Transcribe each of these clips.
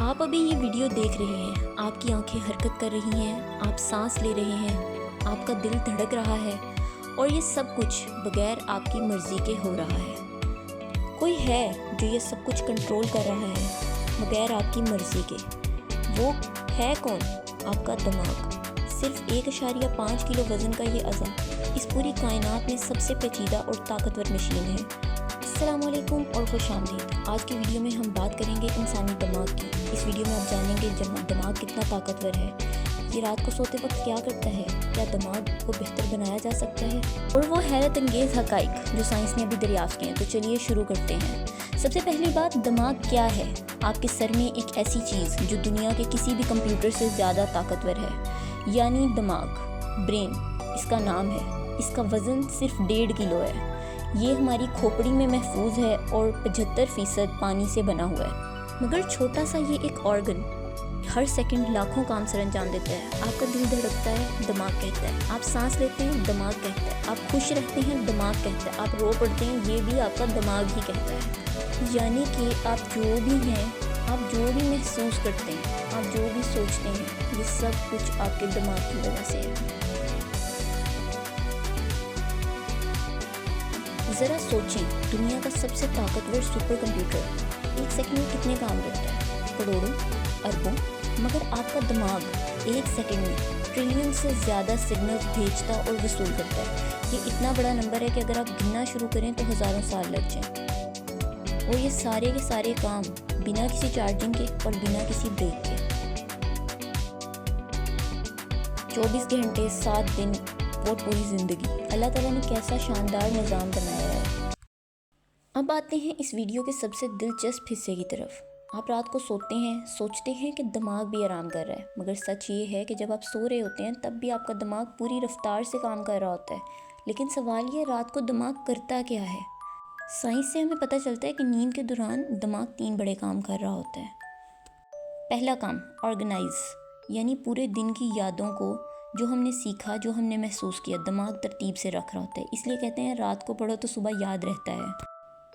آپ ابھی یہ ویڈیو دیکھ رہے ہیں، آپ کی آنکھیں حرکت کر رہی ہیں، آپ سانس لے رہے ہیں، آپ کا دل دھڑک رہا ہے اور یہ سب کچھ بغیر آپ کی مرضی کے ہو رہا ہے۔ کوئی ہے جو یہ سب کچھ کنٹرول کر رہا ہے بغیر آپ کی مرضی کے۔ وہ ہے کون؟ آپ کا دماغ۔ صرف 1.5 کلو وزن کا یہ اعضا اس پوری کائنات میں سب سے پیچیدہ اور طاقتور مشین ہے۔ السلام علیکم اور خوش آمدید۔ آج کی ویڈیو میں ہم بات کریں گے انسانی دماغ کی۔ اس ویڈیو میں آپ جانیں گے دماغ کتنا طاقتور ہے، یہ رات کو سوتے وقت کیا کرتا ہے، کیا دماغ کو بہتر بنایا جا سکتا ہے، اور وہ حیرت انگیز حقائق جو سائنس نے ابھی دریافت کیے ہیں۔ تو چلیے شروع کرتے ہیں۔ سب سے پہلی بات، دماغ کیا ہے؟ آپ کے سر میں ایک ایسی چیز جو دنیا کے کسی بھی کمپیوٹر سے زیادہ طاقتور ہے، یعنی دماغ، برین اس کا نام ہے۔ اس کا وزن صرف 1.5 کلو ہے۔ یہ ہماری کھوپڑی میں محفوظ ہے اور 75% پانی سے بنا ہوا ہے۔ مگر چھوٹا سا یہ ایک آرگن ہر سیکنڈ لاکھوں کام سر انجام دیتا ہے۔ آپ کا دل دھڑکتا ہے، دماغ کہتا ہے۔ آپ سانس لیتے ہیں، دماغ کہتا ہے۔ آپ خوش رہتے ہیں، دماغ کہتا ہے۔ آپ رو پڑتے ہیں، یہ بھی آپ کا دماغ ہی کہتا ہے۔ یعنی کہ آپ جو بھی ہیں، آپ جو بھی محسوس کرتے ہیں، آپ جو بھی سوچتے ہیں، یہ سب کچھ آپ کے دماغ کی وجہ سے ہے۔ ذرا سوچیں، دنیا کا سب سے طاقتور سپر کمپیوٹر 1 سیکنڈ میں کتنے کام کرتا ہے؟ کروڑوں، اربوں۔ مگر آپ کا دماغ 1 سیکنڈ میں ٹریلین سے زیادہ سگنلز بھیجتا اور وصول کرتا ہے۔ یہ اتنا بڑا نمبر ہے کہ اگر آپ گننا شروع کریں تو ہزاروں سال لگ جائیں، اور یہ سارے کے سارے کام بنا کسی چارجنگ کے اور بنا کسی بریک کے۔ 24 گھنٹے 7 دن اور پوری زندگی، اللہ تعالیٰ نے کیسا شاندار نظام بنایا ہے۔ اب آتے ہیں اس ویڈیو کے سب سے دلچسپ حصے کی طرف۔ آپ رات کو سوتے ہیں، سوچتے ہیں کہ دماغ بھی آرام کر رہا ہے، مگر سچ یہ ہے کہ جب آپ سو رہے ہوتے ہیں تب بھی آپ کا دماغ پوری رفتار سے کام کر رہا ہوتا ہے۔ لیکن سوال یہ، رات کو دماغ کرتا کیا ہے؟ سائنس سے ہمیں پتہ چلتا ہے کہ نیند کے دوران دماغ 3 بڑے کام کر رہا ہوتا ہے۔ پہلا کام، آرگنائز، یعنی پورے دن کی یادوں کو، جو ہم نے سیکھا، جو ہم نے محسوس کیا، دماغ ترتیب سے رکھ رہا ہوتا ہے۔ اس لیے کہتے ہیں رات کو پڑھو تو صبح یاد رہتا ہے۔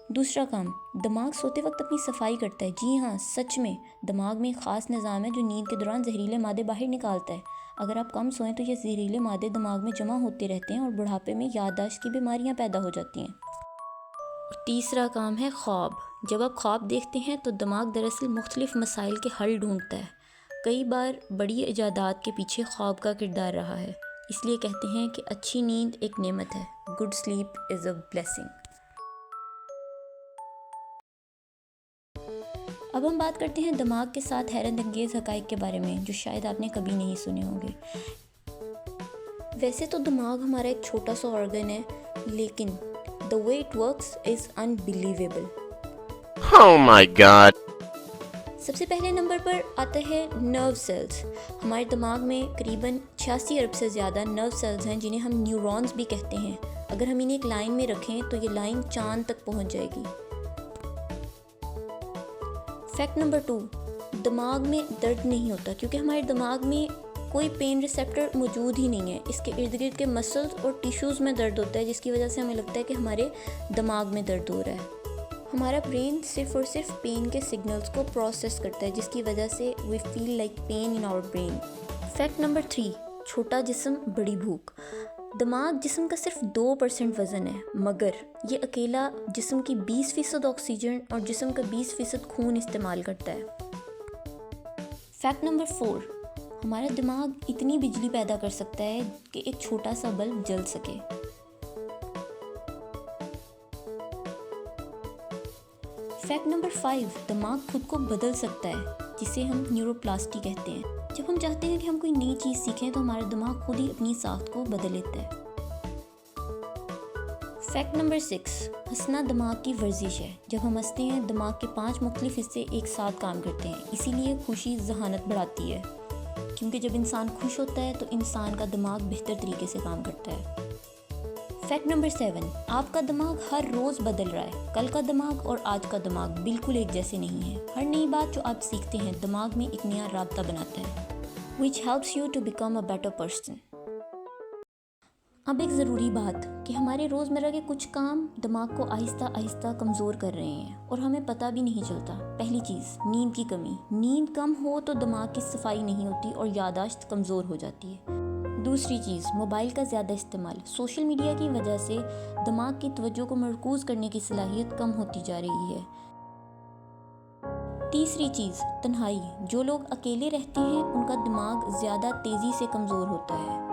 دوسرا کام، دماغ سوتے وقت اپنی صفائی کرتا ہے۔ جی ہاں، سچ میں دماغ میں ایک خاص نظام ہے جو نیند کے دوران زہریلے مادے باہر نکالتا ہے۔ اگر آپ کم سوئیں تو یہ زہریلے مادے دماغ میں جمع ہوتے رہتے ہیں اور بڑھاپے میں یادداشت کی بیماریاں پیدا ہو جاتی ہیں۔ اور تیسرا کام ہے خواب۔ جب آپ خواب دیکھتے ہیں تو دماغ دراصل مختلف مسائل کے حل ڈھونڈتا ہے۔ کئی بار بڑی ایجادات کے پیچھے خواب کا کردار رہا ہے۔ اس لیے کہتے ہیں کہ اچھی نیند ایک نعمت ہے۔ Good sleep is a blessing. اب ہم بات کرتے ہیں دماغ کے ساتھ حیرت انگیز حقائق کے بارے میں جو شاید آپ نے کبھی نہیں سنے ہوں گے۔ ویسے تو دماغ ہمارا ایک چھوٹا سا آرگن ہے، لیکن the way it works is unbelievable۔ Oh my God! سب سے پہلے نمبر پر آتا ہے نرو سیلز۔ ہمارے دماغ میں قریباً 86 ارب سے زیادہ نرو سیلز ہیں جنہیں ہم نیورونز بھی کہتے ہیں۔ اگر ہم انہیں ایک لائن میں رکھیں تو یہ لائن چاند تک پہنچ جائے گی۔ فیکٹ نمبر 2، دماغ میں درد نہیں ہوتا کیونکہ ہمارے دماغ میں کوئی پین ریسیپٹر موجود ہی نہیں ہے۔ اس کے ارد گرد کے مسلز اور ٹیشوز میں درد ہوتا ہے، جس کی وجہ سے ہمیں لگتا ہے کہ ہمارے دماغ میں درد ہو رہا ہے۔ ہمارا برین صرف اور صرف پین کے سگنلز کو پروسیس کرتا ہے، جس کی وجہ سے وی فیل لائک پین ان آور برین۔ فیکٹ نمبر 3، چھوٹا جسم بڑی بھوک۔ دماغ جسم کا صرف 2% وزن ہے، مگر یہ اکیلا جسم کی 20% آکسیجن اور جسم کا 20% خون استعمال کرتا ہے۔ فیکٹ نمبر 4، ہمارا دماغ اتنی بجلی پیدا کر سکتا ہے کہ ایک چھوٹا سا بلب جل سکے۔ فیکٹ نمبر 5، دماغ خود کو بدل سکتا ہے، جسے ہم نیوروپلاسٹی کہتے ہیں۔ جب ہم چاہتے ہیں کہ ہم کوئی نئی چیز سیکھیں تو ہمارا دماغ خود ہی اپنی ساخت کو بدل لیتا ہے۔ فیکٹ نمبر 6، ہنسنا دماغ کی ورزش ہے۔ جب ہم ہنستے ہیں دماغ کے 5 مختلف حصے ایک ساتھ کام کرتے ہیں، اسی لیے خوشی ذہانت بڑھاتی ہے، کیونکہ جب انسان خوش ہوتا ہے تو انسان کا دماغ بہتر طریقے سے کام کرتا ہے۔ فیکٹ نمبر 7، آپ کا دماغ ہر روز بدل رہا ہے۔ کل کا دماغ اور آج کا دماغ بالکل ایک جیسے نہیں ہے۔ ہر نئی بات جو آپ سیکھتے ہیں دماغ میں ایک نیا رابطہ بناتا ہے، which helps you to become a better person۔ اب ایک ضروری بات کہ ہمارے روزمرہ کے کچھ کام دماغ کو آہستہ آہستہ کمزور کر رہے ہیں اور ہمیں پتہ بھی نہیں چلتا۔ پہلی چیز، نیند کی کمی۔ نیند کم ہو تو دماغ کی صفائی نہیں ہوتی اور یادداشت کمزور ہو جاتی ہے۔ دوسری چیز، موبائل کا زیادہ استعمال۔ سوشل میڈیا کی وجہ سے دماغ کی توجہ کو مرکوز کرنے کی صلاحیت کم ہوتی جا رہی ہے۔ تیسری چیز، تنہائی۔ جو لوگ اکیلے رہتے ہیں ان کا دماغ زیادہ تیزی سے کمزور ہوتا ہے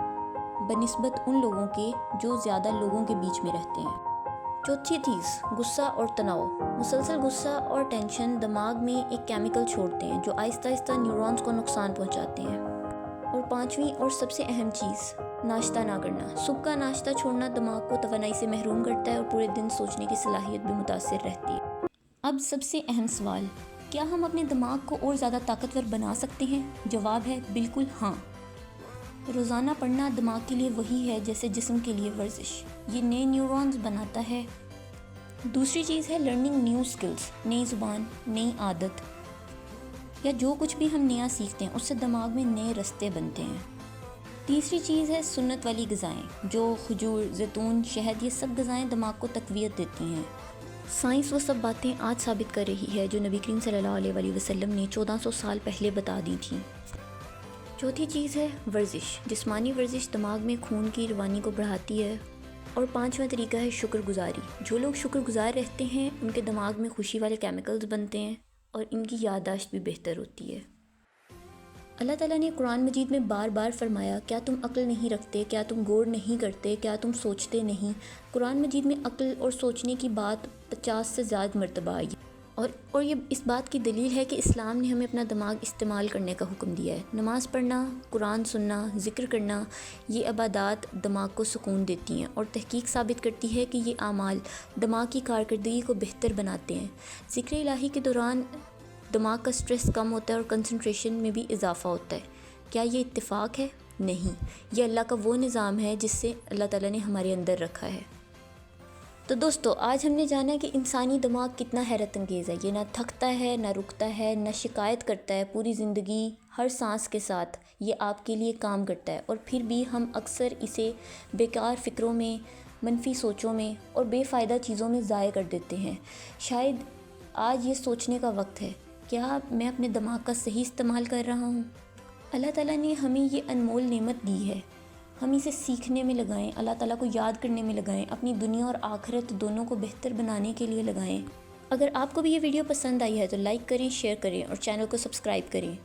بنسبت ان لوگوں کے جو زیادہ لوگوں کے بیچ میں رہتے ہیں۔ چوتھی چیز، غصہ اور تناؤ۔ مسلسل غصہ اور ٹینشن دماغ میں ایک کیمیکل چھوڑتے ہیں جو آہستہ آہستہ نیورونز کو نقصان پہنچاتے ہیں۔ اور پانچویں اور سب سے اہم چیز، ناشتہ نہ کرنا۔ صبح کا ناشتہ چھوڑنا دماغ کو توانائی سے محروم کرتا ہے اور پورے دن سوچنے کی صلاحیت بھی متاثر رہتی ہے۔ اب سب سے اہم سوال، کیا ہم اپنے دماغ کو اور زیادہ طاقتور بنا سکتے ہیں؟ جواب ہے بالکل ہاں۔ روزانہ پڑھنا دماغ کے لیے وہی ہے جیسے جسم کے لیے ورزش، یہ نئے نیورونز بناتا ہے۔ دوسری چیز ہے لرننگ نیو سکلز، نئی زبان، نئی عادت یا جو کچھ بھی ہم نیا سیکھتے ہیں اس سے دماغ میں نئے رستے بنتے ہیں۔ تیسری چیز ہے سنت والی غذائیں، جو کھجور، زیتون، شہد، یہ سب غذائیں دماغ کو تقویت دیتی ہیں۔ سائنس وہ سب باتیں آج ثابت کر رہی ہے جو نبی کریم صلی اللہ علیہ وآلہ وسلم نے 1400 سال پہلے بتا دی تھیں۔ چوتھی چیز ہے ورزش۔ جسمانی ورزش دماغ میں خون کی روانی کو بڑھاتی ہے۔ اور پانچواں طریقہ ہے شکر گزاری۔ جو لوگ شکر گزار رہتے ہیں ان کے دماغ میں خوشی والے کیمیکلز بنتے ہیں اور ان کی یادداشت بھی بہتر ہوتی ہے۔ اللہ تعالیٰ نے قرآن مجید میں بار بار فرمایا، کیا تم عقل نہیں رکھتے؟ کیا تم غور نہیں کرتے؟ کیا تم سوچتے نہیں؟ قرآن مجید میں عقل اور سوچنے کی بات 50 سے زیادہ مرتبہ آئی اور یہ اس بات کی دلیل ہے کہ اسلام نے ہمیں اپنا دماغ استعمال کرنے کا حکم دیا ہے۔ نماز پڑھنا، قرآن سننا، ذکر کرنا، یہ عبادات دماغ کو سکون دیتی ہیں اور تحقیق ثابت کرتی ہے کہ یہ اعمال دماغ کی کارکردگی کو بہتر بناتے ہیں۔ ذکر الہی کے دوران دماغ کا سٹریس کم ہوتا ہے اور کنسنٹریشن میں بھی اضافہ ہوتا ہے۔ کیا یہ اتفاق ہے؟ نہیں، یہ اللہ کا وہ نظام ہے جس سے اللہ تعالیٰ نے ہمارے اندر رکھا ہے۔ تو دوستو، آج ہم نے جانا کہ انسانی دماغ کتنا حیرت انگیز ہے۔ یہ نہ تھکتا ہے، نہ رکتا ہے، نہ شکایت کرتا ہے۔ پوری زندگی ہر سانس کے ساتھ یہ آپ کے لیے کام کرتا ہے، اور پھر بھی ہم اکثر اسے بیکار فکروں میں، منفی سوچوں میں اور بے فائدہ چیزوں میں ضائع کر دیتے ہیں۔ شاید آج یہ سوچنے کا وقت ہے، کیا میں اپنے دماغ کا صحیح استعمال کر رہا ہوں؟ اللہ تعالیٰ نے ہمیں یہ انمول نعمت دی ہے، ہم اسے سیکھنے میں لگائیں، اللہ تعالیٰ کو یاد کرنے میں لگائیں، اپنی دنیا اور آخرت دونوں کو بہتر بنانے کے لیے لگائیں۔ اگر آپ کو بھی یہ ویڈیو پسند آئی ہے تو لائک کریں، شیئر کریں اور چینل کو سبسکرائب کریں۔